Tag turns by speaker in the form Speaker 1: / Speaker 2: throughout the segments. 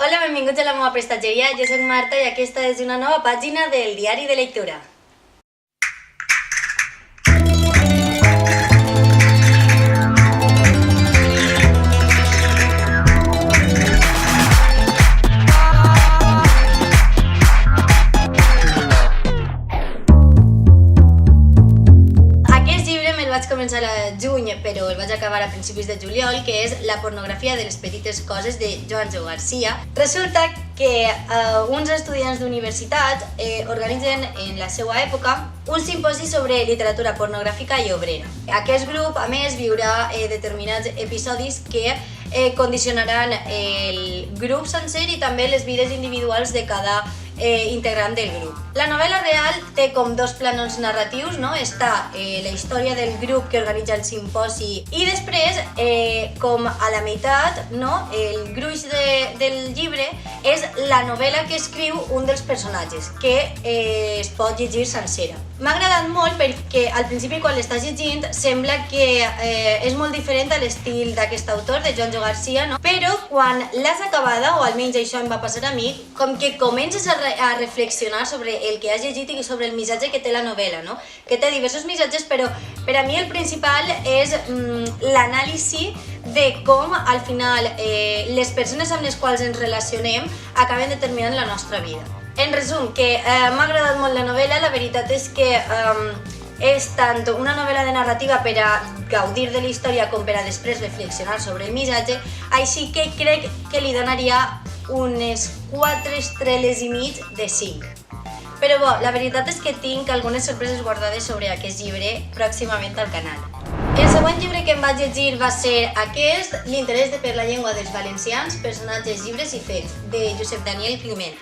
Speaker 1: Hola, benvinguts a la meva prestatgeria. Jo soc Marta i aquesta és una nova pàgina del diari de lectura. Vaig començar a juny, però el vaig acabar a principis de juliol, que és La pornografia de les petites coses de Joanjo Garcia. Resulta que uns estudiants d'universitat organitzen en la seva època un simposi sobre literatura pornogràfica i obrera. Aquest grup, a més, viurà determinats episodis que condicionaran el grup sencer i també les vides individuals de cada integrant del grup. La novel·la real té com dos plànols narratius, no? Està la història del grup que organitza el simposi i després, com a la meitat, no? El gruix del llibre és la novel·la que escriu un dels personatges, que es pot llegir sencera. M'ha agradat molt perquè al principi quan l'estàs llegint sembla que és molt diferent a l'estil d'aquest autor, de Joanjo Garcia, no? Però quan l'has acabada, o almenys això em va passar a mi, com que comences a reflexionar sobre el que has llegit i sobre el missatge que té la novel·la, no? Que té diversos missatges, però per a mi el principal és l'anàlisi de com al final les persones amb les quals ens relacionem acaben determinant la nostra vida. En resum, que m'ha agradat molt la novel·la, la veritat és que és tant una novel·la de narrativa per a gaudir de la història com per a després reflexionar sobre el missatge, així que crec que li donaria unes 4 estrelles i mig de 5. Però bo, la veritat és que tinc algunes sorpreses guardades sobre aquest llibre pròximament al canal. El següent llibre que em vaig llegir va ser aquest, L'interès per la llengua dels valencians, personatges, llibres i fets, de Josep Daniel Climent.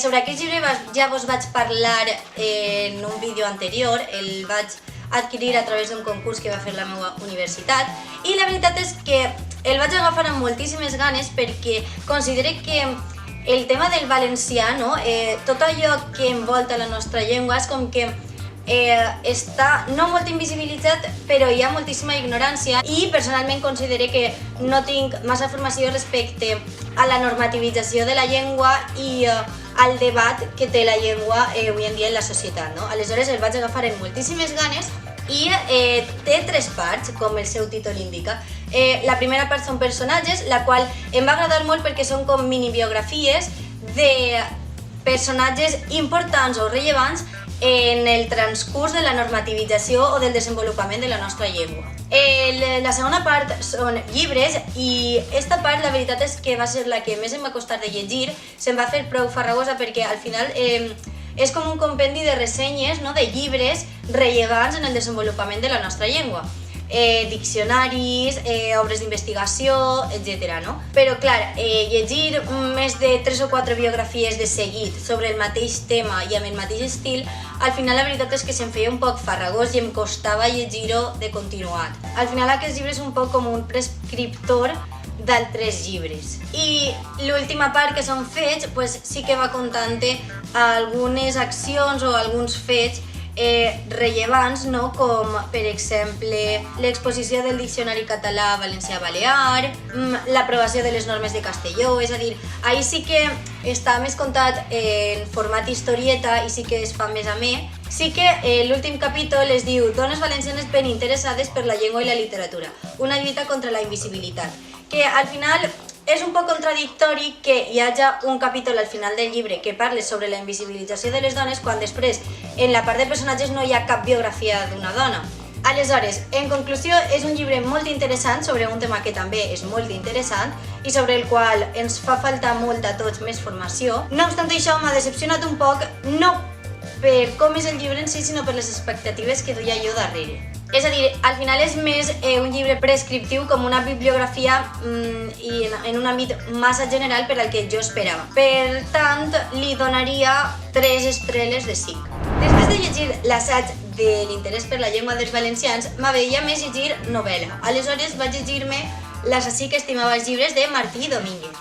Speaker 1: Sobre aquest llibre ja vos vaig parlar en un vídeo anterior, el vaig adquirir a través d'un concurs que va fer la meva universitat i la veritat és que el vaig agafar amb moltíssimes ganes perquè considero que el tema del valencià, no? Tot allò que envolta la nostra llengua és com que està no molt invisibilitzat, però hi ha moltíssima ignorància i personalment considero que no tinc massa formació respecte a la normativització de la llengua i al debat que té la llengua avui en dia en la societat, no? Aleshores el vaig agafar amb moltíssimes ganes i té 3 parts, com el seu títol indica. La primera part són personatges, la qual em va agradar molt perquè són com minibiografies de personatges importants o rellevants en el transcurs de la normativització o del desenvolupament de la nostra llengua. La segona part són llibres i aquesta part la veritat és que va ser la que més em va costar de llegir, se'm va fer prou farragosa perquè al final és com un compendi de ressenyes, no? De llibres rellevants en el desenvolupament de la nostra llengua. Diccionaris, obres d'investigació, etc. No? Però clar, llegir més de 3 o 4 biografies de seguit sobre el mateix tema i amb el mateix estil, al final la veritat és que se'm feia un poc farragós i em costava llegir-ho de continuat. Al final aquest llibre és un poc com un prescriptor d'altres llibres. I l'última part, que són fets, sí que va contant algunes accions o alguns fets rellevants, no? Com per exemple l'exposició del diccionari català-valencià-balear, l'aprovació de les normes de Castelló, és a dir, ahir sí que està més contat en format historieta i sí que es fa més amè. Sí que l'últim capítol es diu Dones valencianes ben interessades per la llengua i la literatura, una lluita contra la invisibilitat, que al final és un poc contradictori que hi hagi un capítol al final del llibre que parli sobre la invisibilització de les dones quan després en la part de personatges no hi ha cap biografia d'una dona. Aleshores, en conclusió, és un llibre molt interessant sobre un tema que també és molt interessant i sobre el qual ens fa falta molt a tots més formació. No obstant això, m'ha decepcionat un poc, no per com és el llibre en si, sinó per les expectatives que duia jo darrere. És a dir, al final és més un llibre prescriptiu com una bibliografia i en un àmbit massa general per al que jo esperava. Per tant, li donaria 3 estrelles de 5. Després de llegir l'assaig de l'interès per la llengua dels valencians, m'aveia més llegir novel·la. Aleshores vaig llegir-me L'assassí que estimava els llibres de Martí Domínguez.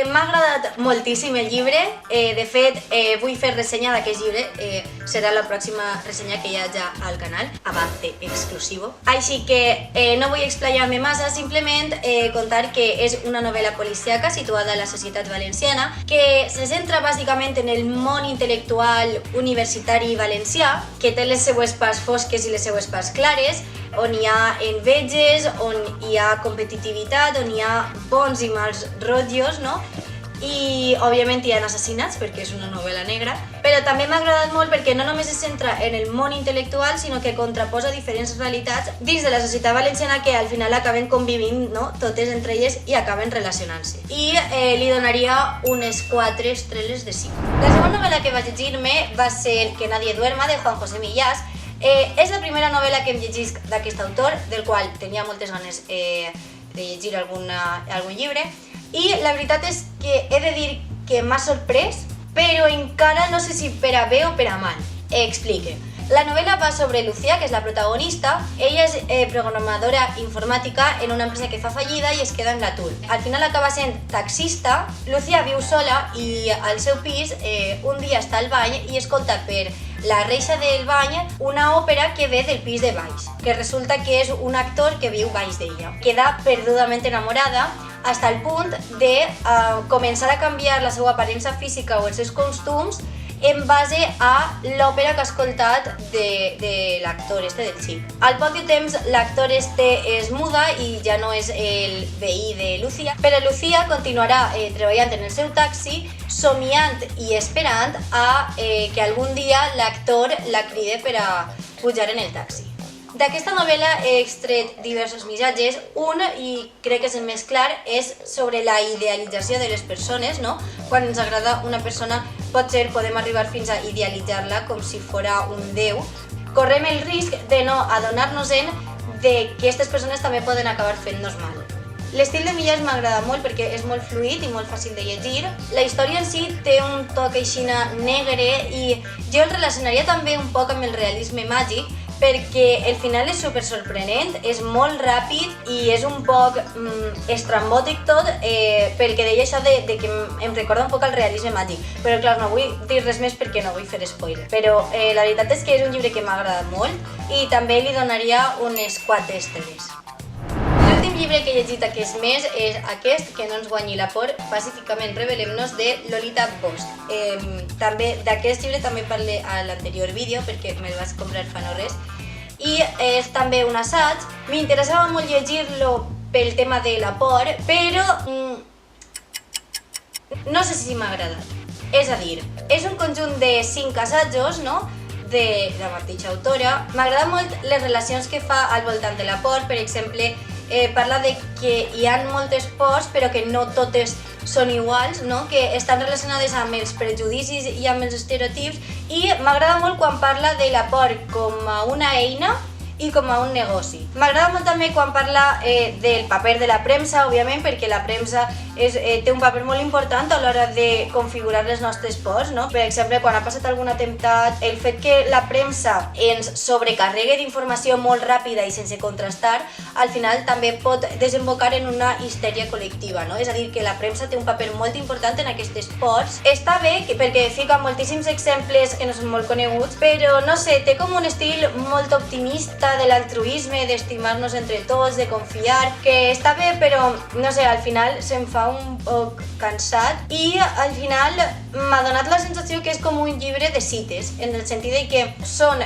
Speaker 1: m'ha agradat moltíssim el llibre, de fet vull fer ressenya d'aquest llibre, serà la pròxima ressenya que hi ha ja al canal, avance exclusivo. Així que no vull explayar-me massa, simplement contar que és una novel·la policíaca situada a la societat valenciana que se centra bàsicament en el món intel·lectual universitari valencià, que té les seues parts fosques i les seues parts clares, on hi ha enveges, on hi ha competitivitat, on hi ha bons i mals rotllos, no? I òbviament hi ha assassinats perquè és una novel·la negra, però també m'ha agradat molt perquè no només es centra en el món intel·lectual, sinó que contraposa diferents realitats dins de la societat valenciana que al final acaben convivint, no? Totes entre elles i acaben relacionant-se. I li donaria unes 4 estrelles de 5. La segona novel·la que vaig llegir-me va ser Que nadie duerma, de Juan José Millás. És la primera novel·la que em llegisc d'aquest autor, del qual tenia moltes ganes de llegir algun llibre, i la veritat és que he de dir que m'ha sorprès, però encara no sé si per a bé o per a mal. Explique. La novel·la va sobre Lucía, que és la protagonista. Ella és programadora informàtica en una empresa que fa fallida i es queda en l'atur. Al final acaba sent taxista. Lucía viu sola i al seu pis un dia està al bany i escolta per la reixa del bany una òpera que ve del pis de baix, que resulta que és un actor que viu baix d'ella. Queda perdudament enamorada fins al punt de començar a canviar la seva aparença física o els seus costums en base a l'òpera que ha escoltat de l'actor del xic. Al poc de temps l'actor es muda i ja no és el veí de Lucía, però Lucía continuarà treballant en el seu taxi, somiant i esperant que algun dia l'actor la cride per a pujar en el taxi. D'aquesta novel·la he extret diversos missatges. Un, i crec que és el més clar, és sobre la idealització de les persones, no? Quan ens agrada una persona, potser podem arribar fins a idealitzar-la com si fora un déu. Correm el risc de no adonar-nos-en que aquestes persones també poden acabar fent-nos mal. L'estil de Millás m'agrada molt perquè és molt fluid i molt fàcil de llegir. La història en si té un toc aixina negre i jo el relacionaria també un poc amb el realisme màgic, perquè el final és super sorprenent, és molt ràpid i és un poc estrambòtic tot, perquè deia això de que em recorda un poc al realisme màgic. Però clar, no vull dir res més perquè no vull fer spoiler. Però la veritat és que és un llibre que m'ha agradat molt i també li donaria unes 4 estrelles. L'últim llibre que he llegit aquest mes és aquest, Que no ens guanyi la por, pacíficament rebel·lem-nos, de Lolita Bosch. D'aquest llibre també parlé a l'anterior vídeo perquè me'l vaig comprar fa no res. I és també un assaig. M'interessava molt llegir-lo pel tema de la por, però no sé si m'ha agradat. És a dir, és un conjunt de 5 assajos, no?, de la mateixa autora. M'agrada molt les relacions que fa al voltant de la por. Per exemple, parla de que hi ha moltes pors però que no totes són iguals, no? Que estan relacionades amb els prejudicis i amb els estereotips, i m'agrada molt quan parla de la por com a una eina i com a un negoci. M'agrada molt també quan parla del paper de la premsa, òbviament, perquè la premsa té un paper molt important a l'hora de configurar les nostres pors, no? Per exemple, quan ha passat algun atemptat, el fet que la premsa ens sobrecarregue d'informació molt ràpida i sense contrastar, al final també pot desembocar en una histèria col·lectiva, no? És a dir, que la premsa té un paper molt important en aquestes pors. Està bé perquè fica moltíssims exemples que no són molt coneguts, però no sé, té com un estil molt optimista de l'altruisme, d'estimar-nos entre tots, de confiar, que està bé, però no sé, al final se'm fa un poc cansat i al final m'ha donat la sensació que és com un llibre de cites, en el sentit que són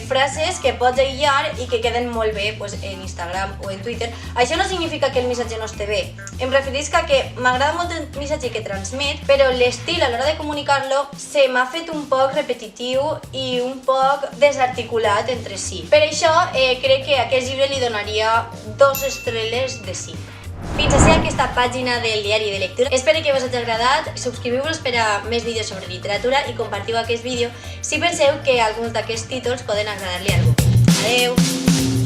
Speaker 1: frases que pots aïllar i que queden molt bé en Instagram o en Twitter. Això no significa que el missatge no esté bé. Em referisc a que m'agrada molt el missatge que transmet, però l'estil a l'hora de comunicar-lo se m'ha fet un poc repetitiu i un poc desarticulat entre si. Per això crec que a aquest llibre li donaria 2 estrelles de 5. Fins a ser aquesta pàgina del diari de lectura. Espero que us hagi agradat. Subscriviu-vos per a més vídeos sobre literatura i compartiu aquest vídeo si penseu que alguns d'aquests títols poden agradar-li a algú. Adeu!